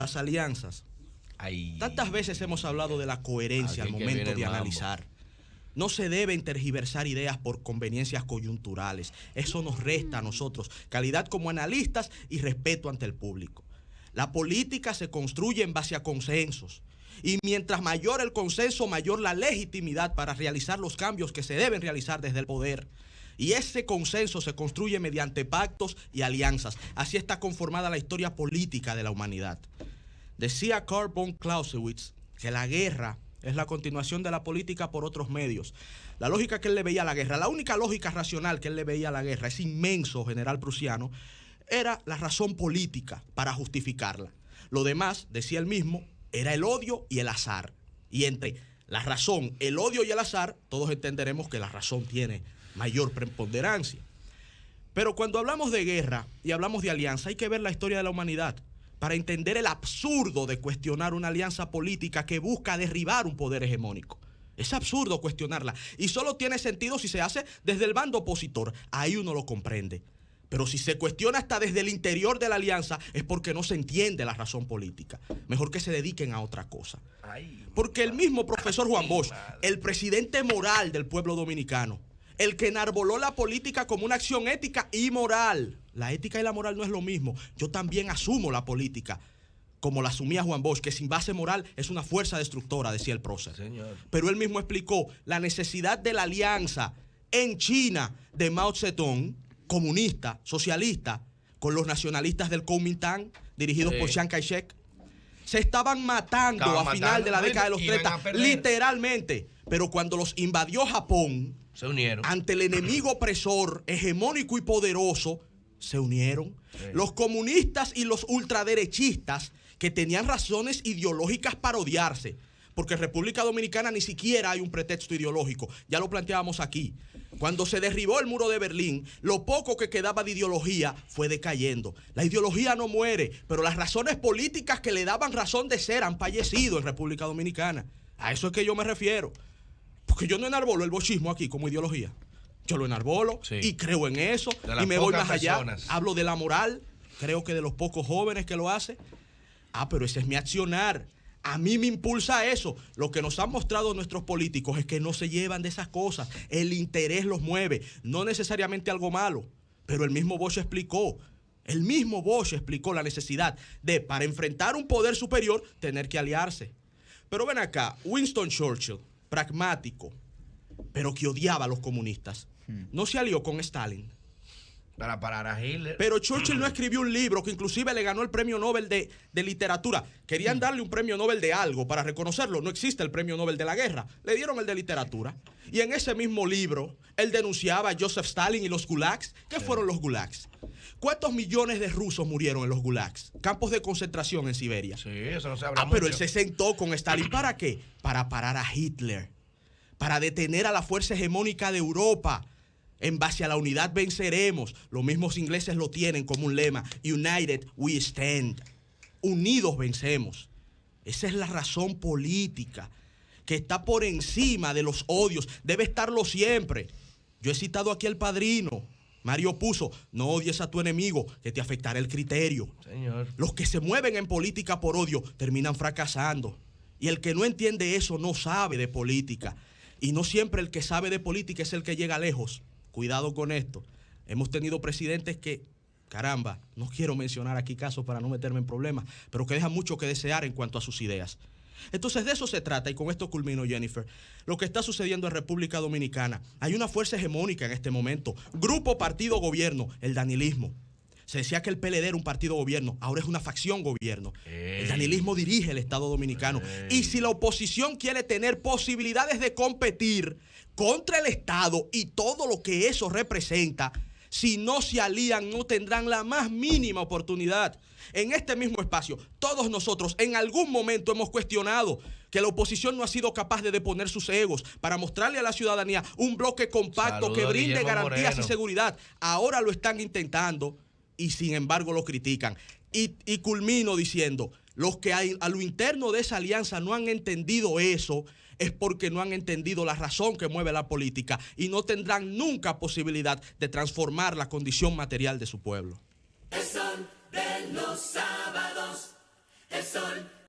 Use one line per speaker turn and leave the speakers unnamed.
Las alianzas.
Ay.
Tantas veces hemos hablado de la coherencia al momento de analizar. No se deben tergiversar ideas por conveniencias coyunturales. Eso nos resta a nosotros calidad como analistas y respeto ante el público. La política se construye en base a consensos. Y mientras mayor el consenso, mayor la legitimidad para realizar los cambios que se deben realizar desde el poder. Y ese consenso se construye mediante pactos y alianzas. Así está conformada la historia política de la humanidad. Decía Karl von Clausewitz que la guerra es la continuación de la política por otros medios. La lógica que él le veía a la guerra, la única lógica racional que él le veía a la guerra, ese inmenso general prusiano, era la razón política para justificarla. Lo demás, decía él mismo, era el odio y el azar. Y entre la razón, el odio y el azar, todos entenderemos que la razón tiene mayor preponderancia. Pero cuando hablamos de guerra y hablamos de alianza, hay que ver la historia de la humanidad para entender el absurdo de cuestionar una alianza política que busca derribar un poder hegemónico. Es absurdo cuestionarla y solo tiene sentido si se hace desde el bando opositor. Ahí uno lo comprende. Pero si se cuestiona hasta desde el interior de la alianza es porque no se entiende la razón política. Mejor que se dediquen a otra cosa. Porque el mismo profesor Juan Bosch, el presidente moral del pueblo dominicano, el que enarboló la política como una acción ética y moral. La ética y la moral no es lo mismo. Yo también asumo la política, como la asumía Juan Bosch, que sin base moral es una fuerza destructora, decía el prócer. Señor. Pero él mismo explicó la necesidad de la alianza en China de Mao Zedong, comunista, socialista, con los nacionalistas del Kuomintang, dirigidos por Chiang Kai-shek. Se estaban matando a final de la década de los 30, literalmente. Pero cuando los invadió Japón,
se unieron.
Ante el enemigo opresor, hegemónico y poderoso, se unieron. Los comunistas y los ultraderechistas, que tenían razones ideológicas para odiarse, porque en República Dominicana ni siquiera hay un pretexto ideológico. Ya lo planteábamos aquí. Cuando se derribó el muro de Berlín, lo poco que quedaba de ideología fue decayendo. La ideología no muere, pero las razones políticas que le daban razón de ser han fallecido en República Dominicana. A eso es que yo me refiero. Porque yo no enarbolo el bochismo aquí como ideología. Yo lo enarbolo y creo en eso y me voy más allá. Hablo de la moral, creo que de los pocos jóvenes que lo hacen. Pero ese es mi accionar. A mí me impulsa eso. Lo que nos han mostrado nuestros políticos es que no se llevan de esas cosas. El interés los mueve, no necesariamente algo malo. Pero el mismo Bosch explicó la necesidad de, para enfrentar un poder superior, tener que aliarse. Pero ven acá, Winston Churchill, pragmático, pero que odiaba a los comunistas, no se alió con Stalin
para parar a Hitler.
Pero Churchill no escribió un libro que inclusive le ganó el premio Nobel de literatura. Querían darle un premio Nobel de algo para reconocerlo. No existe el premio Nobel de la guerra. Le dieron el de literatura. Y en ese mismo libro, él denunciaba a Joseph Stalin y los gulags. ¿Qué fueron los gulags? ¿Cuántos millones de rusos murieron en los gulags? Campos de concentración en Siberia.
Sí, eso no se habla mucho.
Pero él se sentó con Stalin. ¿Para qué? Para parar a Hitler. Para detener a la fuerza hegemónica de Europa. En base a la unidad venceremos. Los mismos ingleses lo tienen como un lema. United we stand. Unidos vencemos. Esa es la razón política que está por encima de los odios. Debe estarlo siempre. Yo he citado aquí al Padrino. Mario puso, no odies a tu enemigo, que te afectará el criterio.
Señor.
Los que se mueven en política por odio terminan fracasando. Y el que no entiende eso no sabe de política. Y no siempre el que sabe de política es el que llega lejos. Cuidado con esto. Hemos tenido presidentes que, caramba, no quiero mencionar aquí casos para no meterme en problemas, pero que dejan mucho que desear en cuanto a sus ideas. Entonces de eso se trata, y con esto culmino, Jennifer. Lo que está sucediendo en República Dominicana. Hay una fuerza hegemónica en este momento. Grupo, partido, gobierno, el danilismo. Se decía que el PLD era un partido gobierno, ahora es una facción gobierno. El danilismo dirige el Estado dominicano. Y si la oposición quiere tener posibilidades de competir contra el Estado y todo lo que eso representa, si no se alían no tendrán la más mínima oportunidad. En este mismo espacio, todos nosotros en algún momento hemos cuestionado que la oposición no ha sido capaz de deponer sus egos para mostrarle a la ciudadanía un bloque compacto que brinde garantías y seguridad. Ahora lo están intentando y sin embargo lo critican. Y culmino diciendo, los que a lo interno de esa alianza no han entendido eso, es porque no han entendido la razón que mueve la política y no tendrán nunca posibilidad de transformar la condición material de su pueblo.
El son de los sábados. Sol.